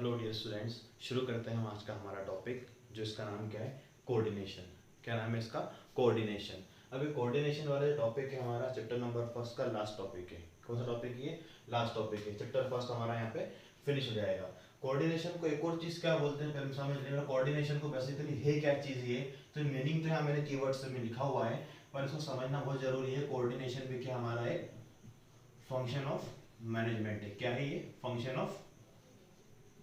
Hello dear students, शुरू करते हैं हम आज का हमारा टॉपिक, जो इसका नाम क्या है, कोऑर्डिनेशन। क्या नाम है इसका? कोऑर्डिनेशन। अब ये कोऑर्डिनेशन वाला टॉपिक है हमारा चैप्टर नंबर फर्स्ट का लास्ट टॉपिक है। कौन सा टॉपिक है ये? लास्ट टॉपिक है। चैप्टर फर्स्ट हमारा यहाँ पे फिनिश हो जाएगा। कोऑर्डिनेशन को एक और चीज क्या बोलते हैं पहले समझ लेना। कोऑर्डिनेशन को बेसिकली है क्या चीज ये, तो मीनिंग तो यहाँ मैंने कीवर्ड्स में लिखा हुआ है, पर इसको समझना बहुत जरूरी है। कोऑर्डिनेशन भी क्या हमारा एक फंक्शन ऑफ मैनेजमेंट है। क्या है ये? फंक्शन ऑफ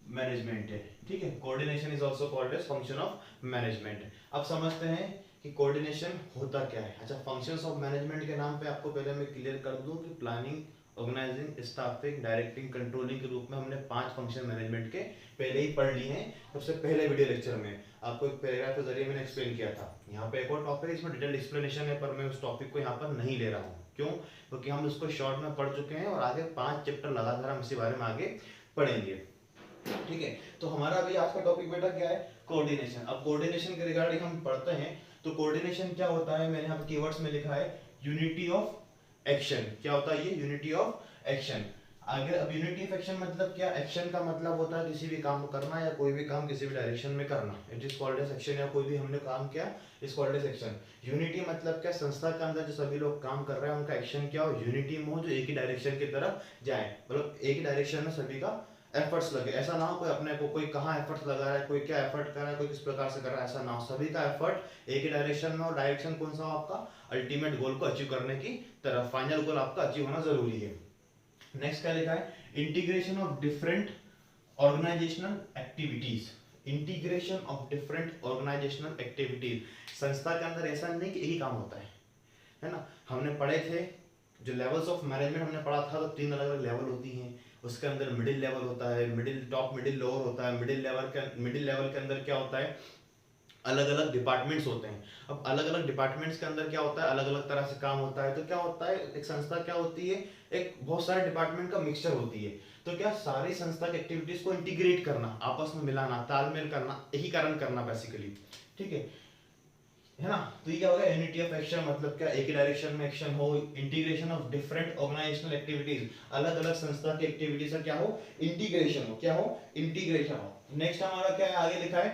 मैनेजमेंट है। ठीक है, coordination is also called as function of management. अब समझते हैं कि कोऑर्डिनेशन होता क्या है। अच्छा, फंक्शंस ऑफ मैनेजमेंट के नाम पे आपको पहले मैं क्लियर कर दूं कि planning, organising, staffing, directing, controlling के रूप में हमने 5 फंक्शन मैनेजमेंट के पहले ही पढ़ लिए हैं। सबसे पहले वीडियो लेक्चर में आपको एक पैराग्राफ के जरिए मैंने एक्सप्लेन किया था। यहाँ पे एक और टॉपिक है, इसमें डिटेल एक्सप्लेनेशन है, पर मैं उस टॉपिक को यहाँ पर नहीं ले रहा हूँ। क्यों? क्योंकि हम उसको शॉर्ट में पढ़ चुके हैं और आगे 5 चैप्टर लगातार हम इसी बारे में आगे पढ़ेंगे। ठीक है, तो हमारा अभी आज का टॉपिक बेटा क्या है? कोऑर्डिनेशन। अब कोऑर्डिनेशन के रिगार्डिंग हम पढ़ते हैं तो कोऑर्डिनेशन क्या होता है, मैंने यहाँ पे कीवर्ड्स में लिखा है यूनिटी ऑफ एक्शन। क्या होता है ये? Unity of action. अगर अब यूनिटी ऑफ एक्शन मतलब क्या? एक्शन का मतलब होता है किसी भी काम को करना या कोई भी काम किसी भी डायरेक्शन में करना। It is called as action. या कोई भी हमने काम किया is called as action. Unity मतलब क्या? संस्था के अंदर जो सभी लोग काम कर रहे हैं उनका एक्शन क्या हो? यूनिटी में हो, जो एक ही डायरेक्शन की तरफ जाए, मतलब एक ही डायरेक्शन में सभी का एफर्ट्स लगे। ऐसा ना हो कोई अपने को, कोई कहाँ एफर्ट्स लगा रहा है, कोई क्या एफर्ट कर रहा है, कोई किस प्रकार से कर रहा है, ऐसा ना हो। सभी का एफर्ट एक ही डायरेक्शन में, और डायरेक्शन कौन सा हो? आपका अल्टीमेट गोल को अचीव करने की तरफ, फाइनल गोल आपका अचीव होना जरूरी है। नेक्स्ट क्या लिखा है? Integration of different organisational activities. Integration of different organisational activities. संस्था के अंदर ऐसा नहीं कि एक ही काम होता है ना। हमने पढ़े थे जो लेवल्स ऑफ मैनेजमेंट हमने पढ़ा था, तो 3 अलग अलग लेवल होती हैं। उसके अंदर मिडिल लेवल होता है, मिडिल टॉप, मिडिल लोअर होता है। मिडिल लेवल के अंदर क्या होता है? अलग अलग डिपार्टमेंट्स होते हैं। अब अलग अलग डिपार्टमेंट्स के अंदर क्या होता है? अलग अलग तरह से काम होता है। तो क्या होता है, एक संस्था क्या होती है? एक बहुत सारे डिपार्टमेंट का मिक्सचर होती है। तो क्या सारी संस्था की एक्टिविटीज को इंटीग्रेट करना, आपस में मिलाना, तालमेल करना, एकीकरण करना बेसिकली। ठीक है ना। तो ये क्या होगा? यूनिटी ऑफ एक्शन मतलब क्या? एक ही डायरेक्शन में एक्शन हो। Integration of different organisational activities, अलग अलग संस्था की एक्टिविटीज का क्या हो? इंटीग्रेशन हो। क्या हो? इंटीग्रेशन हो। नेक्स्ट हमारा क्या है? आगे लिखा है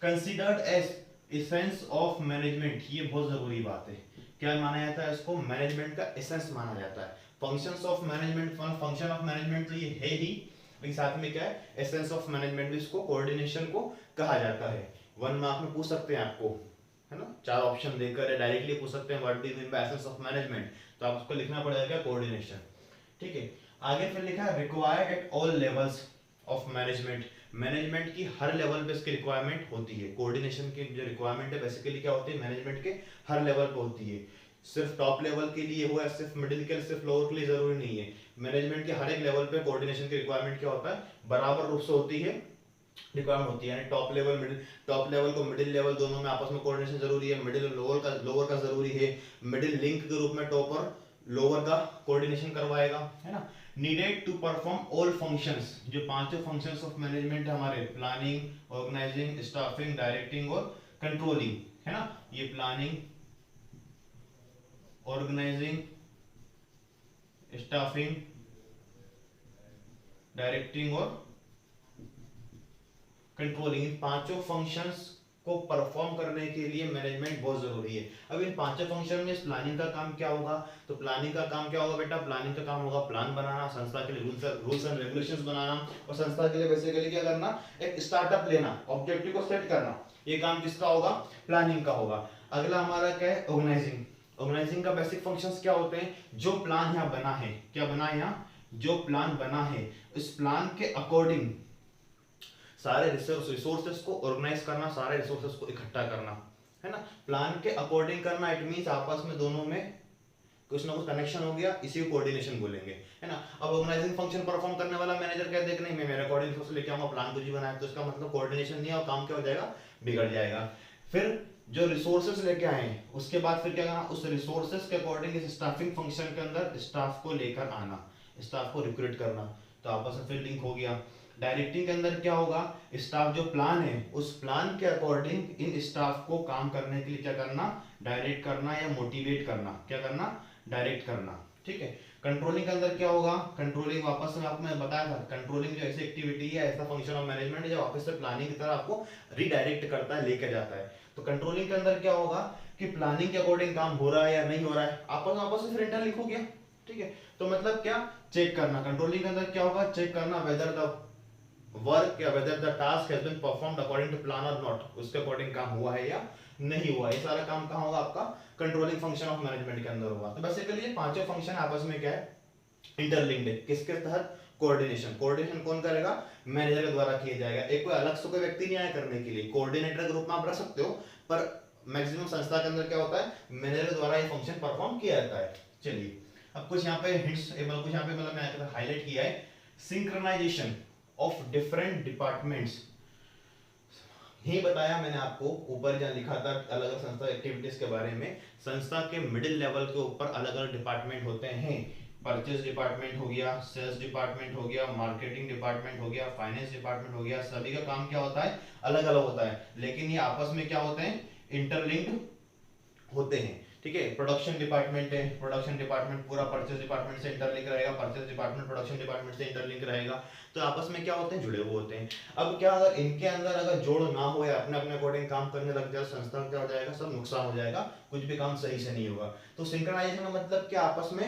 considered as essence of management. ये बहुत जरूरी बात है। क्या माना जाता है इसको? मैनेजमेंट का एसेंस माना जाता है। Functions of management, function of management तो ये है ही, लेकिन साथ में क्या है? एसेंस ऑफ मैनेजमेंट भी इसको, कोऑर्डिनेशन को कहा जाता है। 1 मार्क में पूछ सकते हैं आपको, है ना, 4 ऑप्शन देकर, या डायरेक्टली पूछ सकते हैं what do you mean by essence of management. तो आप उसको लिखना पड़ेगा क्या? कोऑर्डिनेशन। ठीक है, आगे फिर लिखा है required at all levels of management. Management की हर लेवल पे इसकी रिक्वायरमेंट होती है। कोऑर्डिनेशन की जो रिक्वायरमेंट है बेसिकली क्या होती है? मैनेजमेंट के हर लेवल पे होती है। सिर्फ टॉप लेवल के लिए हो या सिर्फ मिडिल के, सिर्फ लोअर के लिए जरूरी नहीं है। मैनेजमेंट के हर एक लेवल पे कोऑर्डिनेशन की रिक्वायरमेंट क्या होता है? बराबर रूप से होती है, रिक्वायरमेंट होती है। यानी top level, middle, top level को मिडिल लेवल दोनों में आपस में कोऑर्डिनेशन जरूरी है। मिडिल लोअर का जरूरी है। मिडिल लिंक के रूप में टॉप और लोअर का कोऑर्डिनेशन करवाएगा, है ना। Needed to perform all functions. जो 5 फंक्शंस ऑफ मैनेजमेंट हमारे, प्लानिंग, ऑर्गेनाइजिंग, स्टाफिंग, डायरेक्टिंग और कंट्रोलिंग, है ना। ये प्लानिंग, ऑर्गेनाइजिंग, स्टाफिंग, डायरेक्टिंग और कंट्रोलिंग, इन 5 फंक्शंस को परफॉर्म करने के लिए मैनेजमेंट बहुत जरूरी है। अब इन 5 फंक्शन में प्लानिंग का काम क्या होगा? तो प्लानिंग का काम क्या होगा बेटा? प्लानिंग का काम होगा प्लान बनाना, संस्था के लिए रूल्स एंड रेगुलेशंस बनाना, और संस्था के लिए बेसिकली क्या करना? एक स्टार्टअप लेना, ऑब्जेक्टिव को सेट करना। ये काम किसका होगा? प्लानिंग का होगा। अगला हमारा क्या है? ऑर्गेनाइजिंग। ऑर्गेनाइजिंग का बेसिक फंक्शंस क्या होते हैं? जो प्लान यहाँ बना है, क्या बना है यहाँ? जो प्लान बना है, इस प्लान के अकॉर्डिंग सारे रिसोर्सेस को ऑर्गेनाइज करना, सारे रिसोर्सेस को इकट्ठा करना, है ना। प्लान के अकॉर्डिंग करना, इट मींस आपस में दोनों में कुछ ना कुछ कनेक्शन हो गया, इसी को कोऑर्डिनेशन बोलेंगे, है ना। अब ऑर्गेनाइजिंग फंक्शन परफॉर्म करने वाला मैनेजर क्या देख नहीं, मैं मेरे अकॉर्डिंग रिसोर्स लेके आऊंगा, प्लान कुछ ही बनाया, तो इसका मतलब कोऑर्डिनेशन नहीं है, और काम क्या हो जाएगा? बिगड़ जाएगा। फिर जो रिसोर्सेस लेके आए उसके बाद फिर क्या करना? उस रिसोर्सेस के अकॉर्डिंग इस स्टाफिंग फंक्शन के अंदर स्टाफ को लेकर आना, स्टाफ को रिक्रूट करना, तो आपस में फिर लिंक हो गया। डायरेक्टिंग के अंदर क्या होगा? स्टाफ जो प्लान है उस प्लान के अकॉर्डिंग इन स्टाफ को काम करने के लिए क्या करना? डायरेक्ट करना या मोटिवेट करना। क्या करना? डायरेक्ट करना। ठीक है। कंट्रोलिंग के अंदर क्या होगा, कंट्रोलिंग वापस में आपको मैंने बताया था, कंट्रोलिंग जो ऐसी एक्टिविटी है, ऐसा फंक्शन ऑफ मैनेजमेंट है जो वापस से प्लानिंग की तरह आपको रिडायरेक्ट करता है, लेके जाता है। तो कंट्रोलिंग के अंदर क्या होगा कि प्लानिंग के अकॉर्डिंग काम हो रहा है या नहीं हो रहा है, आपस में फिर इंटर लिखो गया, ठीक है। तो मतलब क्या, चेक करना। कंट्रोलिंग के अंदर क्या होगा, चेक करना वेदर द वर्क या whether the task has been performed according to plan और नॉट, उसके अकॉर्डिंग काम हुआ है या नहीं हुआ। ये सारा काम कहाँ होगा, आपका कंट्रोलिंग फंक्शन ऑफ मैनेजमेंट के अंदर होगा। तो बेसिकली ये पांचों फंक्शन आपस में क्या है, इंटरलिंक्ड है। किसके तहत, कोऑर्डिनेशन। कोऑर्डिनेशन कौन करेगा, मैनेजर के द्वारा किया जाएगा। एक कोई अलग से कोई व्यक्ति नहीं आया करने के लिए, कोऑर्डिनेटर के रूप में आप रख सकते हो, पर मैक्सिमम संस्था के अंदर क्या होता है, मैनेजर के द्वारा ये फंक्शन परफॉर्म किया जाता है। चलिए अब कुछ यहाँ पे हिंट्स, कुछ यहाँ पे मतलब मैंने हाईलाइट किया है, सिंक्रोनाइजेशन ऑफ डिफरेंट डिपार्टमेंट्स। यही बताया मैंने आपको ऊपर जहाँ लिखा था अलग अलग संस्था एक्टिविटीज के बारे में। संस्था के मिडिल लेवल के ऊपर अलग अलग डिपार्टमेंट होते हैं। परचेज डिपार्टमेंट हो गया, सेल्स डिपार्टमेंट हो गया, मार्केटिंग डिपार्टमेंट हो गया, फाइनेंस डिपार्टमेंट हो गया। सभी का काम क्या होता है, अलग अलग होता है, लेकिन ये आपस में क्या होते हैं, इंटरलिंक्ड होते हैं, ठीक है। प्रोडक्शन डिपार्टमेंट है, प्रोडक्शन डिपार्टमेंट पूरा परचेज डिपार्टमेंट से इंटरलिंक रहेगा, परचेज डिपार्टमेंट प्रोडक्शन डिपार्टमेंट से इंटरलिंक रहेगा। तो आपस में क्या होते हैं, जुड़े हुए होते हैं। अब क्या, अगर इनके अंदर अगर जोड़ ना हो या अपने अपने अकॉर्डिंग काम करने लग जाए, संस्था क्या हो जाएगा, सब नुकसान हो जाएगा, कुछ भी काम सही से नहीं होगा। तो सिंक्रोनाइजेशन का मतलब क्या, आपस में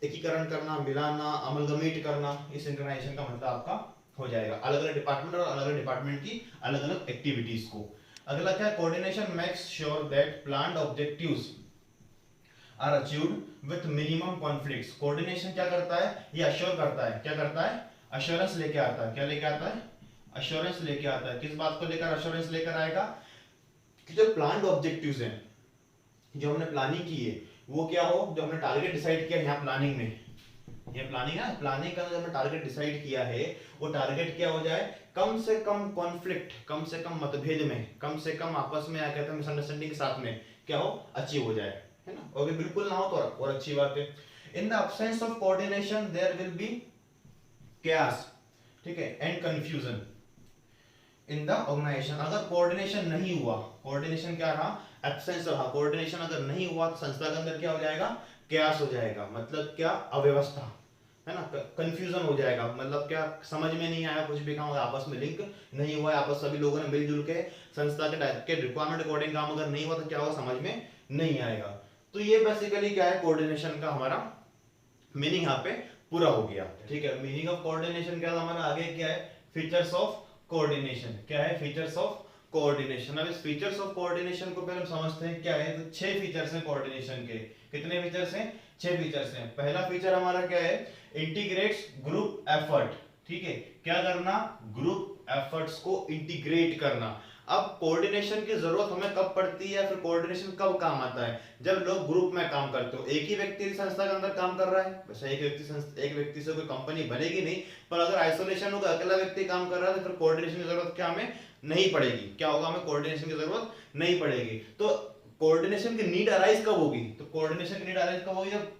एकीकरण करना, मिलाना, अमलगमेट करना, इस सिंक्रोनाइजेशन का मतलब आपका हो जाएगा। अलग अलग डिपार्टमेंट और अलग अलग डिपार्टमेंट की अलग अलग एक्टिविटीज को। अगला क्या, coordination makes sure that planned objectives are achieved with minimum conflicts. Coordination क्या करता है, ये अश्योर करता है, क्या करता है, अश्योरेंस लेके आता है। क्या लेके आता है, अश्योरेंस लेके आता है। किस बात को लेकर अश्योरेंस लेकर आएगा, कि जो प्लान्ड ऑब्जेक्टिव्स हैं, जो हमने प्लानिंग की है, वो क्या हो, जो हमने टारगेट डिसाइड किया यहाँ प्लानिंग में, ये प्लानिंग है, प्लानिंग का जो हमने टारगेट डिसाइड किया है, वो टारगेट क्या हो जाए, कम से कम कॉन्फ्लिक्ट, कम से कम मतभेद में, कम से कम आपस में क्या कहते हैं, मिसअंडरस्टैंडिंग के साथ में क्या हो, अचीव हो जाए, है ना। और बिल्कुल ना हो तो और अच्छी बात है। In the absence of coordination there will be chaos, ठीक है, and confusion in the organisation. अगर कोऑर्डिनेशन नहीं हुआ, कोऑर्डिनेशन क्या रहा, एब्सेंस रहा, कोऑर्डिनेशन अगर नहीं हुआ तो संस्था के अंदर क्या हो जाएगा, chaos हो जाएगा। मतलब क्या, अव्यवस्था, है ना, कंफ्यूजन हो जाएगा। मतलब क्या, समझ में नहीं आया, कुछ भी काम आपस में लिंक नहीं हुआ है, आपस सभी लोगों ने मिलजुल के संस्था के रिक्वायरमेंट अकॉर्डिंग काम अगर नहीं हुआ तो क्या होगा, समझ में नहीं आएगा। तो ये बेसिकली क्या है, कोऑर्डिनेशन का हमारा मीनिंग यहाँ पे पूरा हो गया, ठीक है। मीनिंग ऑफ कोऑर्डिनेशन क्या था हमारा, आगे क्या है, फीचर्स ऑफ कोऑर्डिनेशन। क्या है, फीचर्स ऑफ कोऑर्डिनेशन। अब इस फीचर्स ऑफ कोऑर्डिनेशन को पहले हम समझते हैं क्या है। तो 6 फीचर्स हैं कोऑर्डिनेशन के। कितने फीचर्स हैं, 6 फीचर्स हैं। पहला फीचर हमारा क्या है, इंटीग्रेट्स ग्रुप एफर्ट, ठीक है। क्या करना, ग्रुप एफर्ट्स को इंटीग्रेट करना। अब कोऑर्डिनेशन की जरूरत हमें कब पड़ती है, फिर कोऑर्डिनेशन कब काम आता है, जब लोग ग्रुप में काम करते हो। एक ही व्यक्ति संस्था के अंदर काम कर रहा है, वैसे एक व्यक्ति से कोई कंपनी बनेगी नहीं, पर अगर आइसोलेशन होगा, अकेला व्यक्ति काम कर रहा है, तो फिर कोऑर्डिनेशन की जरूरत क्या हमें नहीं पड़ेगी। क्या होगा, हमें कोऑर्डिनेशन की जरूरत नहीं पड़ेगी। तो कोऑर्डिनेशन की नीड अराइज कब होगी, तो कोऑर्डिनेशन की नीड अराइज कब होगी, जब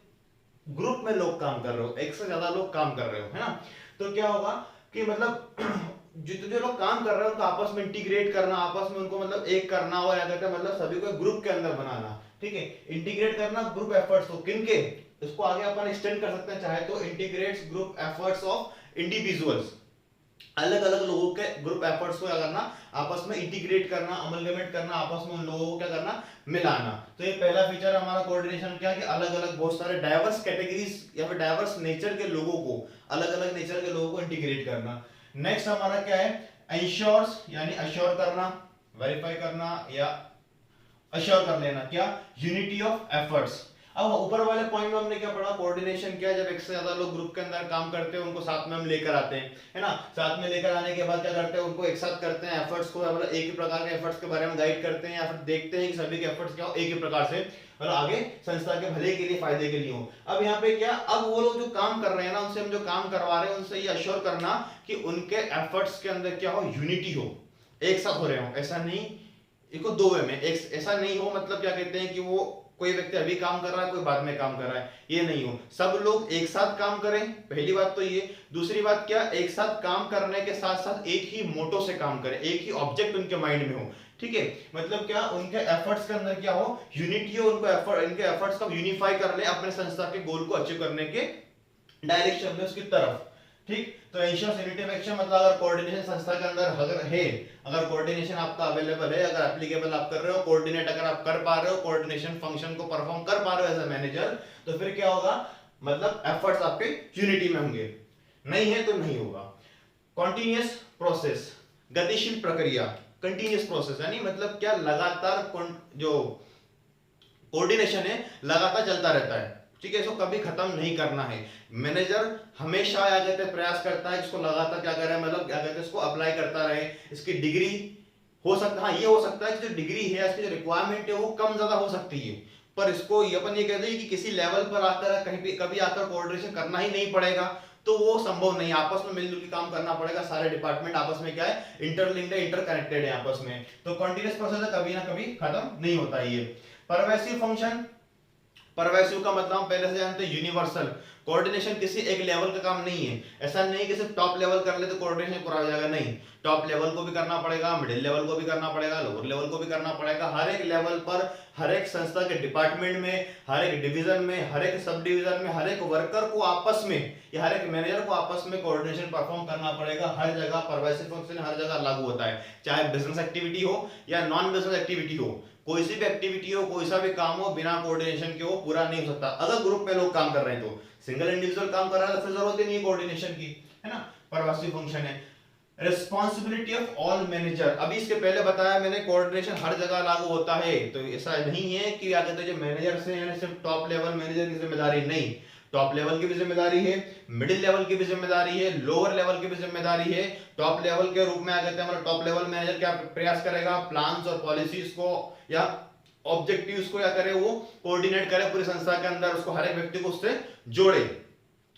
ग्रुप में लोग काम कर रहे हो, एक से ज्यादा लोग काम कर रहे हो, है ना। तो क्या होगा कि मतलब जो लोग काम कर रहे हैं उनको आपस में इंटीग्रेट करना, आपस में उनको मतलब एक करना, और क्या कहते हैं, मतलब सभी को ग्रुप के अंदर बनाना, ठीक है। इंटीग्रेट करना ग्रुप एफर्ट्स को, किनके, इसको आगे अपन एक्सटेंड कर सकते हैं चाहे तो, integrates group efforts of individuals. अलग अलग लोगों के ग्रुप एफर्ट्स को क्या करना, आपस में इंटीग्रेट करना, अमलगमेट करना, आपस में उन लोगों को क्या करना, मिलाना। तो ये पहला फीचर हमारा कोऑर्डिनेशन क्या है, कि अलग अलग बहुत सारे डाइवर्स कैटेगरीज या फिर डाइवर्स नेचर के लोगों को, अलग अलग नेचर के लोगों को इंटीग्रेट करना। नेक्स्ट हमारा क्या है, एंश्योर्स, यानी अश्योर करना, वेरीफाई करना या अश्योर कर लेना, क्या, यूनिटी ऑफ एफर्ट्स। अब ऊपर वाले पॉइंट में हमने क्या पढ़ा, कोऑर्डिनेशन क्या है, जब एक से ज्यादा लोग ग्रुप के अंदर काम करते हैं, उनको साथ में हम लेकर आते हैं, है ना। साथ में लेकर आने के बाद क्या करते हैं, उनको एक साथ करते हैं, एफर्ट्स को मतलब एक ही प्रकार के एफर्ट्स के बारे में गाइड करते हैं, या फिर देखते हैं कि सभी के एफर्ट्स क्या हो, एक ही प्रकार से और आगे संस्था के भले के लिए, फायदे के लिए हो। अब यहाँ पे क्या, अब वो लोग जो काम कर रहे हैं ना, उनसे हम जो काम करवा रहे हैं, उनसे ये अश्योर करना कि उनके एफर्ट्स के अंदर क्या हो, यूनिटी हो, एक साथ हो रहे हो। ऐसा नहीं, इसको दो वे में, एक ऐसा नहीं हो, मतलब क्या कहते हैं कि वो कोई व्यक्ति अभी काम कर रहा है, कोई बाद में काम कर रहा है, ये नहीं हो, सब लोग एक साथ काम करें, पहली बात तो ये। दूसरी बात क्या, एक साथ काम करने के साथ साथ एक ही मोटो से काम करें, एक ही ऑब्जेक्ट उनके माइंड में हो, ठीक है। मतलब क्या, उनके एफर्ट्स के अंदर क्या हो, यूनिटी हो, उनको इनके एफर्ट्स को यूनिफाई कर ले अपने संस्था के गोल को अचीव करने के डायरेक्शन में, उसकी तरफ। ठीक, तो एंश्योर्स यूनिटी ऑफ एक्शन मतलब अगर कोऑर्डिनेशन संस्था के अंदर अगर है, अगर कोऑर्डिनेशन आपका अवेलेबल है, अगर एप्लीकेबल आप कर रहे हो, कोऑर्डिनेट अगर आप कर पा रहे हो, कोऑर्डिनेशन फंक्शन को परफॉर्म कर पा रहे हो एज अ मैनेजर, तो फिर क्या होगा, मतलब एफर्ट्स आपके यूनिटी में होंगे। नहीं है तो नहीं होगा। कॉन्टिन्यूअस प्रोसेस, गतिशील प्रक्रिया, कंटिन्यूअस प्रोसेस यानी मतलब क्या, लगातार जो कोऑर्डिनेशन है लगातार चलता रहता है। ठीक है, इसको कभी खत्म नहीं करना है। मैनेजर हमेशा क्या कहते हैं प्रयास करता है इसको लगातार क्या करे, मतलब क्या कहते हैं इसको अप्लाई करता रहे। इसकी डिग्री हो सकता, हाँ ये हो सकता है कि जो डिग्री है, इसकी जो रिक्वायरमेंट है वो कम ज्यादा हो सकती है, पर इसको ये अपन ये कहते हैं कि किसी लेवल पर आकर कहीं भी कभी आकर कोऑर्डिनेशन करना ही नहीं पड़ेगा, तो वो संभव नहीं। आपस में मिलजुल के काम करना पड़ेगा, सारे डिपार्टमेंट आपस में क्या है, इंटरलिंक्ड है, इंटरकनेक्टेड है आपस में। तो कंटीन्यूअस प्रोसेस कभी ना कभी खत्म नहीं होता ये। परवेसिव फंक्शन, परवेसिव का मतलब हम पहले से जानते हैं यूनिवर्सल। कोऑर्डिनेशन किसी एक लेवल का काम नहीं है, ऐसा नहीं कि सिर्फ टॉप लेवल कर ले तो कोऑर्डिनेशन पूरा हो जाएगा, नहीं। टॉप लेवल को भी करना पड़ेगा, मिडिल लेवल को भी करना पड़ेगा, लोअर लेवल को भी करना पड़ेगा। हर एक लेवल पर, हर एक संस्था के डिपार्टमेंट में, हर एक डिवीजन में, हर एक सब डिवीजन में, हर एक वर्कर को आपस में या हर एक मैनेजर को आपस में कोऑर्डिनेशन परफॉर्म करना पड़ेगा। हर जगह परवेसिव फंक्शन हर जगह लागू होता है, चाहे बिजनेस एक्टिविटी हो या नॉन बिजनेस एक्टिविटी हो। कोई सी भी एक्टिविटी हो, कोई सा भी काम हो, बिना कोऑर्डिनेशन के वो पूरा नहीं हो सकता। अगर ग्रुप में लोग काम कर रहे हैं तो, सिंगल इंडिविजुअल काम कर रहा है तो फिर जरूरत ही नहीं है कोऑर्डिनेशन की, है ना। परवेसिव फंक्शन है। रिस्पॉन्सिबिलिटी ऑफ ऑल मैनेजर, अभी इसके पहले बताया मैंने कोऑर्डिनेशन हर जगह लागू होता है, तो ऐसा नहीं है कि क्या कहते हैं जो मैनेजर से यानी सिर्फ टॉप लेवल मैनेजर की जिम्मेदारी, नहीं। टॉप लेवल की भी जिम्मेदारी है, मिडिल लेवल की भी जिम्मेदारी है, लोअर लेवल की भी जिम्मेदारी है। टॉप लेवल के रूप में आ कहते हैं मतलब टॉप लेवल मैनेजर क्या प्रयास करेगा, प्लान्स और पॉलिसीज को या ऑब्जेक्टिव्स को क्या करे, वो कोऑर्डिनेट करे पूरी संस्था के अंदर, उसको हर एक व्यक्ति को उससे जोड़े।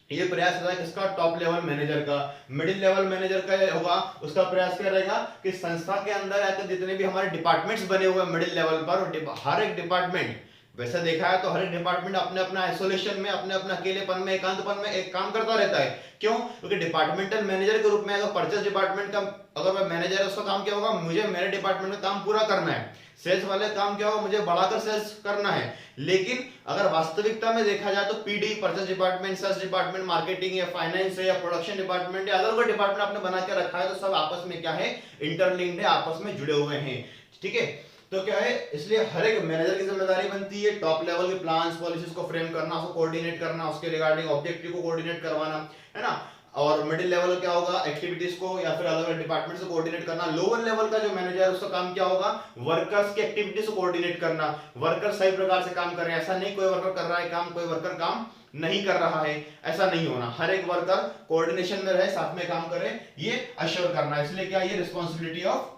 ये प्रयास होता है किसका, टॉप लेवल मैनेजर का। मिडिल लेवल मैनेजर का होगा, उसका प्रयास क्या रहेगा कि संस्था के अंदर आकर जितने भी हमारे डिपार्टमेंट्स बने हुए हैं मिडिल लेवल पर, हर एक डिपार्टमेंट, वैसे देखा है तो हर एक डिपार्टमेंट अपने अपना आइसोलेशन में, अपने अपने अकेलेपन में, एकांतपन में एक काम करता रहता है। क्यों? क्योंकि डिपार्टमेंटल मैनेजर के रूप में अगर परचेस डिपार्टमेंट का अगर मैं मैनेजर है, उसका काम क्या होगा, मुझे मेरे डिपार्टमेंट में काम पूरा करना है। सेल्स वाले काम क्या होगा, मुझे बढ़ाकर सेल्स करना है। लेकिन अगर वास्तविकता में देखा जाए तो PD, purchase department, sales department, marketing या फाइनेंस है या प्रोडक्शन डिपार्टमेंट या अदर कोई डिपार्टमेंट आपने बना के रखा है, तो सब आपस में क्या है, इंटरलिंक्ड है, आपस में जुड़े हुए हैं। ठीक है, तो क्या है, इसलिए हर एक मैनेजर की जिम्मेदारी बनती है टॉप लेवल के प्लान्स पॉलिसीज को फ्रेम करना, उसको कोऑर्डिनेट करना, उसके रिगार्डिंग ऑब्जेक्टिव को कोऑर्डिनेट करवाना, है ना। और मिडिल लेवल क्या होगा, एक्टिविटीज को या फिर अलग अलग डिपार्टमेंट से कोऑर्डिनेट करना। लोअर लेवल का जो मैनेजर है उसका काम क्या होगा, वर्कर्स की एक्टिविटीज को कोऑर्डिनेट करना। वर्कर सही प्रकार से काम कर रहे हैं, ऐसा नहीं कोई वर्कर कर रहा है काम, कोई वर्कर काम नहीं कर रहा है, ऐसा नहीं होना। हर एक वर्कर कोऑर्डिनेशन में रहे, साथ में काम करे, ये अश्योर करना है। इसलिए क्या, ये रिस्पॉन्सिबिलिटी ऑफ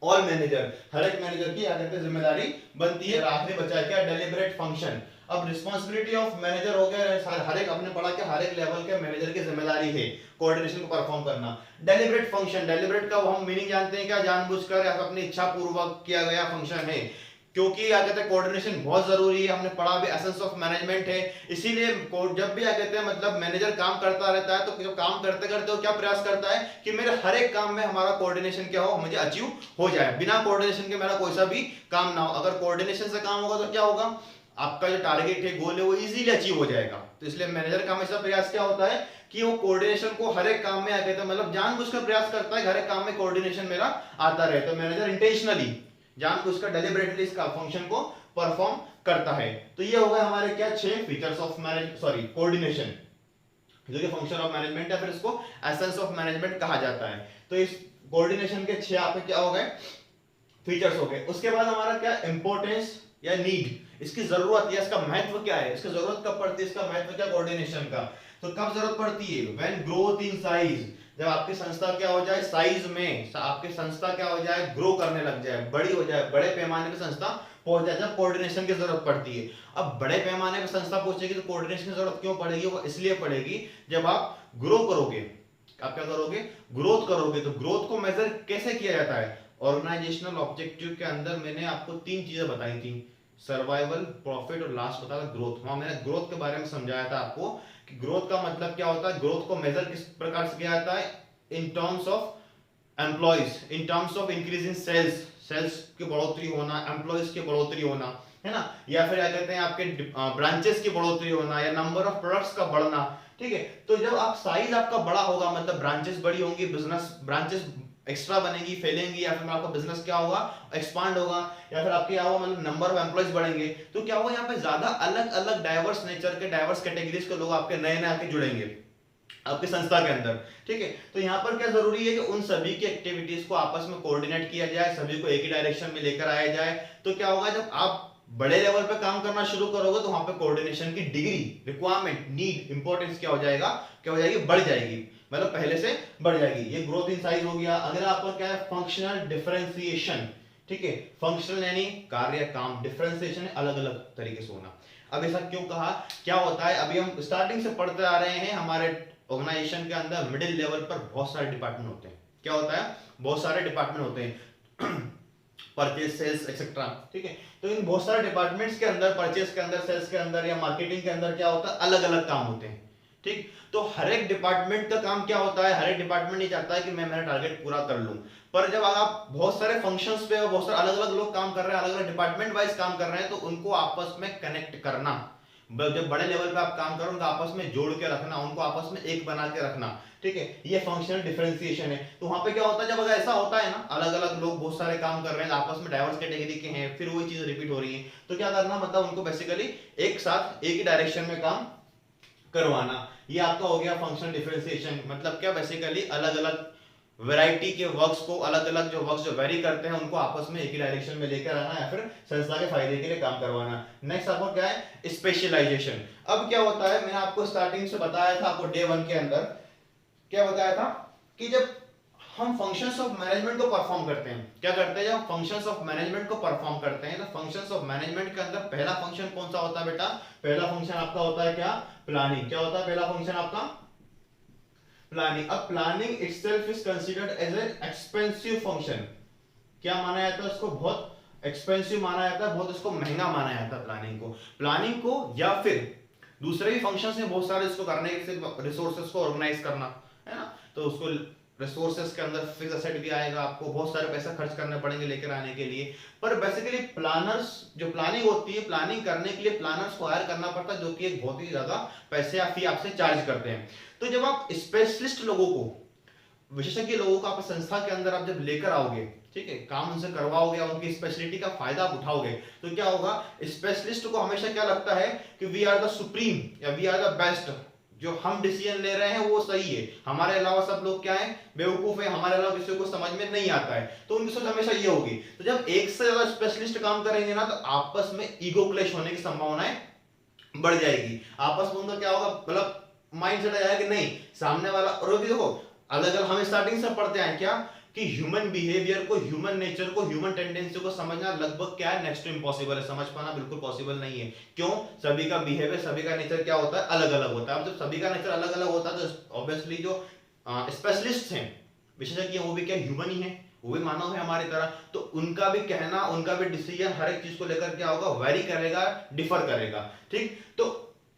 ऑल मैनेजर, हर एक मैनेजर की जिम्मेदारी बनती है। आखिरी बचा है क्या, डेलिब्रेट फंक्शन। अब रिस्पांसिबिलिटी ऑफ मैनेजर हो गया, हर एक अपने पढ़ा के हर एक लेवल के मैनेजर की जिम्मेदारी है कोऑर्डिनेशन को परफॉर्म करना। डेलिब्रेट फंक्शन, डेलिब्रेट का हम मीनिंग जानते हैं क्या, जानबूझकर या अपनी इच्छा पूर्वक किया गया फंक्शन है। क्योंकि क्या कहते हैं कोऑर्डिनेशन बहुत जरूरी है, हमने पढ़ा भी एसेंस ऑफ मैनेजमेंट है। इसीलिए जब भी क्या कहते हैं मतलब मैनेजर काम करता रहता है, तो जो काम करते करते वो क्या प्रयास करता है कि मेरे हर एक काम में हमारा कोऑर्डिनेशन क्या हो, मुझे अचीव हो जाए। बिना कोऑर्डिनेशन के मेरा कोई सा भी काम ना हो। अगर कोऑर्डिनेशन से काम होगा तो क्या होगा, आपका जो टारगेट है, गोल है, वो इजीली अचीव हो जाएगा। तो इसलिए मैनेजर का हमेशा प्रयास क्या होता है कि वो कोऑर्डिनेशन को हर एक काम में कहते हैं मतलब जानबूझकर प्रयास करता है हर एक काम में कोऑर्डिनेशन मेरा आता रहे। तो मैनेजर इंटेंशनली जानबूझकर डेलिबरेटली इसका फंक्शन को परफॉर्म करता है। तो ये हो गए हमारे क्या 6 फीचर्स ऑफ कोऑर्डिनेशन, जो कि फंक्शन ऑफ मैनेजमेंट है, फिर इसको एसेंस ऑफ मैनेजमेंट कहा जाता है। तो इस कोऑर्डिनेशन के 6 आपके क्या हो गए, फीचर्स हो गए। उसके बाद हमारा क्या इंपॉर्टेंस या नीड, इसकी जरूरत या इसका महत्व क्या है, इसकी जरूरत कब पड़ती है, इसका महत्व क्या कोऑर्डिनेशन का। तो कब जरूरत पड़ती है, व्हेन ग्रोथ इन साइज, जब आपकी संस्था क्या हो जाए साइज में, आपकी संस्था क्या हो जाए ग्रो करने लग जाए, बड़ी हो जाए, बड़े पैमाने पे संस्था पहुंच जाए, जब कोऑर्डिनेशन की जरूरत पड़ती है। अब बड़े पैमाने पे संस्था पहुंचेगी तो कोऑर्डिनेशन की जरूरत क्यों पड़ेगी, वो इसलिए पड़ेगी जब आप ग्रो करोगे। आप क्या करोगे, ग्रोथ करोगे। तो ग्रोथ को मेजर कैसे किया जाता है, ऑर्गेनाइजेशनल ऑब्जेक्टिव के अंदर मैंने आपको 3 चीजें बताई थी, सर्वाइवल, प्रॉफिट और लास्ट बताया ग्रोथ। वहां मैंने ग्रोथ के बारे में समझाया था आपको कि ग्रोथ का मतलब क्या होता है, ग्रोथ को मेजर किस प्रकार से किया जाता है, in terms of employees, in terms of increase in sales, sales की बढ़ोतरी होना, एम्प्लॉइज की बढ़ोतरी होना, है ना, या फिर क्या कहते हैं आपके ब्रांचेस की बढ़ोतरी होना, या नंबर ऑफ प्रोडक्ट्स का बढ़ना, ठीक है। तो जब आप साइज आपका बड़ा होगा, मतलब ब्रांचेस बड़ी होंगी, बिजनेस ब्रांचेस एक्स्ट्रा बनेगी, फैलेंगी, या फिर आपका बिजनेस क्या होगा, एक्सपांड होगा, या फिर आपके क्या होगा, मतलब नंबर ऑफ एम्प्लॉइज बढ़ेंगे, तो क्या होगा, यहाँ पे ज्यादा अलग अलग डाइवर्स नेचर के, डाइवर्स कैटेगरीज के लोग आपके नए नए आके जुड़ेंगे आपकी संस्था के अंदर, ठीक है। तो यहाँ पर क्या जरूरी है कि उन सभी की एक्टिविटीज को आपस में कोऑर्डिनेट किया जाए, सभी को एक ही डायरेक्शन में लेकर आया जाए। तो क्या होगा, जब आप बड़े लेवल पे काम करना शुरू करोगे तो वहां पे कोऑर्डिनेशन की डिग्री, रिक्वायरमेंट, नीड, इंपॉर्टेंस क्या हो जाएगा, क्या हो जाएगी, बढ़ जाएगी, मतलब पहले से बढ़ जाएगी। ये ग्रोथ इन साइज हो गया। अगर आपका क्या है, फंक्शनल डिफरेंशिएशन, ठीक है। फंक्शनल यानी कार्य, काम, डिफरेंशिएशन अलग अलग तरीके से होना। अब ऐसा क्यों कहा, क्या होता है, अभी हम स्टार्टिंग से पढ़ते आ रहे हैं, हमारे ऑर्गेनाइजेशन के अंदर मिडिल लेवल पर बहुत सारे डिपार्टमेंट होते हैं। क्या होता है, बहुत सारे डिपार्टमेंट होते हैं, परचेज, सेल्स, एक्सेट्रा, ठीक है। तो इन बहुत सारे डिपार्टमेंट्स के अंदर, परचेज के अंदर, सेल्स के अंदर या मार्केटिंग के अंदर क्या होता है, अलग अलग काम होते हैं, ठीक। तो हर एक डिपार्टमेंट का काम क्या होता है, हर एक डिपार्टमेंट नहीं चाहता है कि मैं मेरा टारगेट पूरा कर लूं, पर जब आप बहुत सारे फंक्शंस पे, बहुत सारे अलग अलग लोग काम कर रहे हैं, अलग अलग डिपार्टमेंट वाइज काम कर रहे हैं, तो उनको आपस में कनेक्ट करना, जब बड़े लेवल पे आप काम करो, उनको आपस में जोड़ के रखना, उनको आपस में एक बना के रखना, ठीक है। ये फंक्शनल डिफरेंशिएशन है। तो वहां पे क्या होता है, जब अगर ऐसा होता है ना, अलग अलग लोग बहुत सारे काम कर रहे हैं, आपस में डाइवर्स कैटेगरी के हैं, फिर वही चीज रिपीट हो रही है, तो क्या करना, मतलब उनको बेसिकली एक साथ एक ही डायरेक्शन में काम करवाना। ये आपका हो गया फंक्शनल डिफरेंशिएशन। मतलब क्या, बेसिकली अलग अलग वैरायटी के वर्क्स को, अलग अलग जो वर्क्स जो वेरी करते हैं, उनको आपस में एक ही डायरेक्शन में लेकर आना, या फिर संस्था के फायदे के लिए काम करवाना। नेक्स्ट आपको क्या है, स्पेशलाइजेशन। अब क्या होता है, मैंने आपको स्टार्टिंग से बताया था, आपको डे 1 के अंदर क्या बताया था, कि जब हम फंक्शंस ऑफ मैनेजमेंट को परफॉर्म करते हैं, क्या करते हैं, जब फंक्शंस ऑफ मैनेजमेंट को परफॉर्म करते हैं, तो फंक्शंस ऑफ मैनेजमेंट के अंदर पहला फंक्शन कौन सा होता है बेटा, पहला फंक्शन आपका होता है क्या, प्लानिंग। क्या होता है पहला फंक्शन आपका, प्लानिंग। अब planning itself is considered as an expensive function. क्या माना जाता है उसको, बहुत एक्सपेंसिव माना जाता है, बहुत इसको महंगा माना जाता है प्लानिंग को, या फिर दूसरे भी फंक्शंस हैं बहुत सारे इसको करने के, रिसोर्सेज को ऑर्गेनाइज करना है ना, तो उसको रिसोर्सेज के अंदर फिक्स एसेट भी आएगा, आपको बहुत सारे पैसा खर्च करने पड़ेंगे लेकर आने के लिए। पर बेसिकली प्लानर्स, जो प्लानिंग होती है, प्लानिंग करने के लिए प्लानर्स को हायर करना पड़ता है, जो कि एक बहुत ही ज्यादा पैसे या फी आपसे चार्ज करते हैं। तो जब आप स्पेशलिस्ट लोगों को, विशेषज्ञ लोगों को आप संस्था के अंदर आप जब लेकर आओगे, ठीक है, काम उनसे करवाओगे, उनकी स्पेशलिटी का फायदा आप उठाओगे, तो क्या होगा, स्पेशलिस्ट को हमेशा क्या लगता है कि वी आर द सुप्रीम, या वी आर द बेस्ट, जो हम डिसीजन ले रहे हैं वो सही है, हमारे अलावा सब लोग क्या है, बेवकूफ है, हमारे अलावा किसी को समझ में नहीं आता है। तो उनकी सोच हमेशा ये होगी। तो जब एक से ज्यादा स्पेशलिस्ट काम करेंगे ना, तो आपस में ईगो क्लैश होने की संभावनाएं बढ़ जाएगी। आपस में उनका क्या होगा, मतलब माइंड सेट आ जाएगा कि नहीं, सामने वाला, और भी देखो अलग अलग, हम स्टार्टिंग से पढ़ते हैं क्या, कि ह्यूमन बिहेवियर को, ह्यूमन नेचर को, ह्यूमन टेंडेंसी को समझना लगभग क्या है, नेक्स्ट टू इम्पॉसिबल है, समझ पाना बिल्कुल पॉसिबल नहीं है। क्यों, सभी का बिहेवियर, सभी का नेचर क्या होता है, अलग अलग होता है। अब जब सभी का नेचर अलग अलग होता है, तो ऑब्वियसली जो स्पेशलिस्ट हैं, विशेषज्ञ, वो भी क्या ह्यूमन ही है, वो भी मानव है हमारी तरह, तो उनका भी कहना, उनका भी डिसीजन हर एक चीज को लेकर क्या होगा, वेरी करेगा, डिफर करेगा, ठीक। तो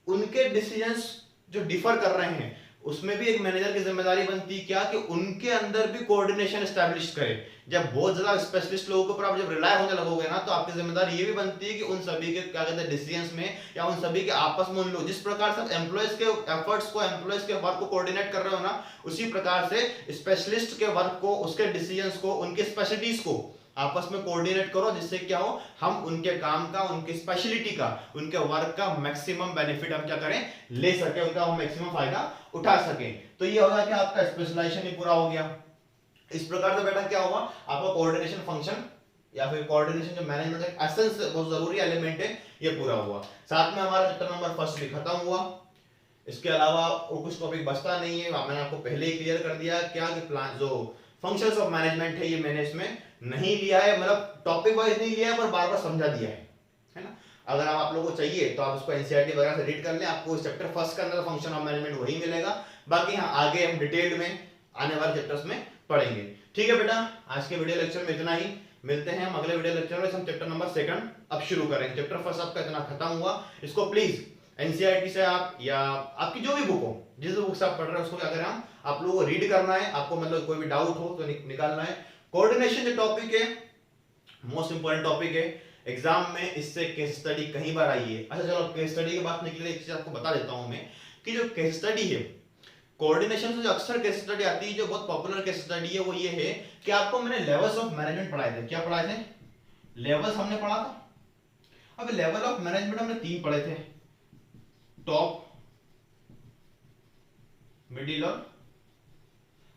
उनके डिसीजंस जो डिफर कर रहे हैं, उसमें भी एक मैनेजर की जिम्मेदारी बनती है क्या, कि उनके अंदर भी कोऑर्डिनेशन एस्टैब्लिश करे। जब बहुत ज्यादा स्पेशलिस्ट लोगों के ऊपर आप जब रिलाय होने लगोगे ना, तो आपकी जिम्मेदारी ये भी बनती है कि उन सभी के क्या कहते हैं डिसीजंस में, या उन सभी के आपस में, उन लोग जिस प्रकार से एम्प्लॉयज के एफर्ट्स को, एम्प्लॉयज के वर्क को कोऑर्डिनेट कर रहे हो ना, उसी प्रकार से स्पेशलिस्ट के वर्क को, उसके डिसीजंस को, उनके स्पेशलिटीज को आपस में कोऑर्डिनेट करो, जिससे क्या हो, हम उनके काम का, उनकी स्पेशलिटी का, उनके वर्क का मैक्सिमम बेनिफिट हम क्या करें, ले सके, उनका हम मैक्सिमम फायदा उठा सके। तो ये होगा कि आपका स्पेशलाइजेशन ही पूरा हो गया। इस प्रकार से बेटा क्या होगा, आपका कोऑर्डिनेशन फंक्शन, या फिर कोऑर्डिनेशन जो मैनेजमेंट का एसेंस, बहुत जरूरी एलिमेंट है, ये पूरा हुआ। साथ में हमारा चैप्टर नंबर 1 भी खत्म हुआ। इसके अलावा और कुछ टॉपिक बचता नहीं है, मैंने आपको पहले ही क्लियर कर दिया क्या, कि प्लान जो फंक्शंस ऑफ मैनेजमेंट है, ये मैंने इसमें नहीं लिया है, मतलब टॉपिक वाइज नहीं लिया है, पर बार बार समझा दिया है ना। अगर आप लोगों को चाहिए तो आप उसको एनसीईआरटी वगैरह से रीड कर लें, आपको चैप्टर 1 के अंदर फंक्शन ऑफ मैनेजमेंट वही मिलेगा। बाकी हाँ, आगे हम डिटेल में आने वाले चैप्टर्स में पढ़ेंगे। ठीक है बेटा, आज के वीडियो लेक्चर में इतना ही। मिलते हैं हम अगले वीडियो लेक्चर में, हम चैप्टर नंबर 2 अब शुरू करेंगे। चैप्टर 1 आपका इतना खत्म हुआ, इसको प्लीज एनसीईआरटी से आप, या आपकी जो भी बुक हो, जिस बुक से आप पढ़ रहे हैं, उसको क्या करें, आप लोगों को रीड करना है। आपको मतलब कोई भी डाउट हो तो निकालना है। कोऑर्डिनेशन जो टॉपिक है, मोस्ट इंपोर्टेंट टॉपिक है एग्जाम में, इससे केस स्टडी कहीं बार आई है। अच्छा चलो, केस स्टडी की बात निकले, एक चीज आपको बता देता हूं मैं, कि जो केस स्टडी है कोऑर्डिनेशन से जो अक्सर केस स्टडी आती है, जो बहुत पॉपुलर केस स्टडी है वो ये है कि आपको मैंने लेवल्स ऑफ मैनेजमेंट पढ़ाए थे। क्या पढ़ाए थे? लेवल्स हमने पढ़ा था। अब लेवल ऑफ मैनेजमेंट हमने 3 पढ़े थे, टॉप, मिडिल और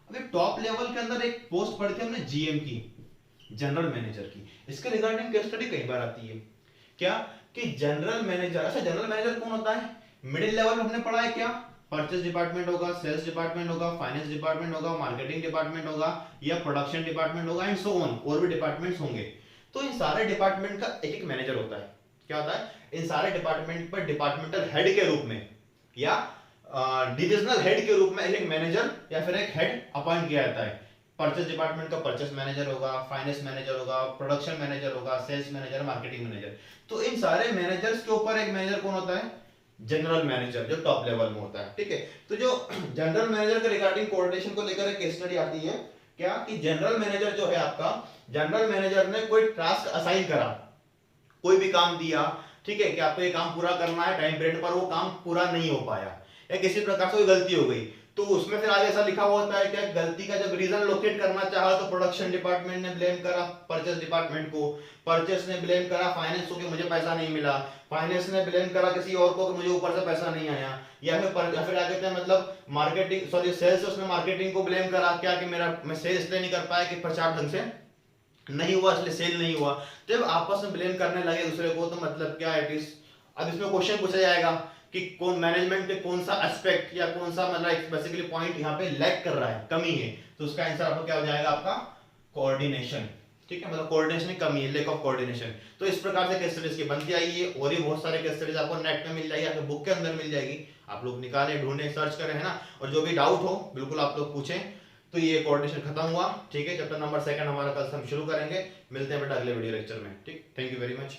अभी टॉप लेवल के अंदर एक पोस्ट पढ़ी थी हमने जीएम की, जनरल मैनेजर की। इसके रिगार्डिंग केस स्टडी कई बार आती है। क्या कि जनरल मैनेजर, अच्छा जनरल मैनेजर कौन होता है? मिडिल लेवल हमने पढ़ा है क्या? परचेज डिपार्टमेंट होगा, सेल्स डिपार्टमेंट होगा, फाइनेंस डिपार्टमेंट होगा, मार्केटिंग डिपार्टमेंट होगा या प्रोडक्शन डिपार्टमेंट होगा एंड सो ऑन, और भी डिपार्टमेंट्स होंगे। तो इन सारे डिपार्टमेंट का एक एक मैनेजर होता है। क्या होता है? इन सारे डिपार्टमेंट पर डिपार्टमेंटल हेड के रूप में या डिविजनल हेड के रूप में एक मैनेजर या फिर एक हेड अपॉइंट किया जाता है। परचेज डिपार्टमेंट का परचेज मैनेजर होगा, फाइनेंस मैनेजर होगा, प्रोडक्शन मैनेजर होगा, सेल्स मैनेजर, मार्केटिंग मैनेजर। तो इन सारे मैनेजर्स के ऊपर एक मैनेजर कौन होता है? जनरल मैनेजर, जो टॉप लेवल में होता है। ठीक है, तो जो जनरल मैनेजर के रिगार्डिंग कोऑर्डिनेशन को लेकर एक केस स्टडी आती है क्या कि जनरल मैनेजर जो है आपका, जनरल मैनेजर ने कोई टास्क असाइन करा, कोई भी काम दिया, ठीक है, कि आपको ये काम पूरा करना है टाइम पीरियड पर, वो काम पूरा नहीं हो पाया या किसी प्रकार से कोई गलती हो गई, तो उसमें फिर आगे ऐसा लिखा हुआ होता है कि गलती का जब रीजन लोकेट करना चाहा तो प्रोडक्शन डिपार्टमेंट ने ब्लेम करा परचेस डिपार्टमेंट को, परचेस ने ब्लेम करा फाइनेंस को कि मुझे पैसा नहीं मिला, फाइनेंस ने ब्लेम करा किसी और को कि मुझे ऊपर से पैसा नहीं आया, या फिर आगे कहते हैं मतलब मार्केटिंग सॉरी सेल्स, उसने मार्केटिंग को ब्लेम करा क्या कि मैं सेल्स इसलिए नहीं कर पाया कि प्रचार ढंग से नहीं हुआ इसलिए सेल नहीं हुआ। जब आपस में ब्लेम करने लगे दूसरे को तो मतलब क्या है, अब इसमें क्वेश्चन पूछा जाएगा कि कौन मैनेजमेंट के कौन सा एस्पेक्ट या कौन सा मतलब बेसिकली पॉइंट यहाँ पे लैक कर रहा है, कमी है, तो उसका आंसर आपको क्या हो जाएगा? आपका कोऑर्डिनेशन। ठीक है, मतलब कोऑर्डिनेशन की कमी है, लैक ऑफ कोऑर्डिनेशन। तो इस प्रकार से केस स्टडीज की बनती आई है, और भी बहुत सारे केस स्टडीज आपको नेट पे मिल जाएगी, आपके बुक के अंदर मिल जाएगी, आप लोग निकालें, ढूंढें, सर्च करें, है ना। और जो भी डाउट हो बिल्कुल आप लोग पूछें। तो ये कोऑर्डिनेशन खत्म हुआ। ठीक है, चैप्टर नंबर 2 हमारा कल से हम शुरू करेंगे। मिलते हैं बेटा अगले वीडियो लेक्चर में। ठीक, थैंक यू वेरी मच।